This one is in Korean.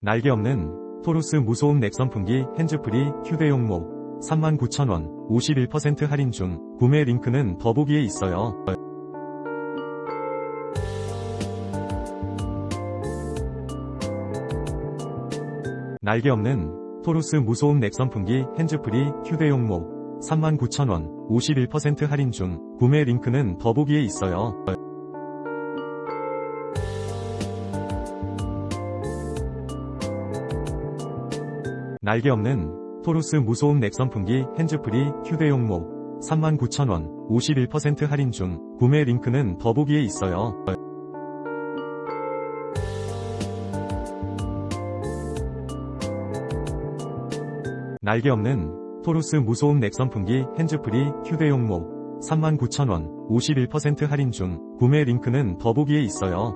날개없는 토루스 무소음 넥선풍기 핸즈프리 휴대용 39,000원 51% 할인 중. 구매 링크는 더보기에 있어요. 날개없는 토루스 무소음 넥선풍기 핸즈프리 휴대용 39,000원 51% 할인 중. 구매 링크는 더보기에 있어요. 날개없는 토루스 무소음 넥선풍기 핸즈프리 휴대용 39,000원 51% 할인 중. 구매 링크는 더보기에 있어요. 날개없는 토루스 무소음 넥선풍기 핸즈프리 휴대용 39,000원 51% 할인 중. 구매 링크는 더보기에 있어요.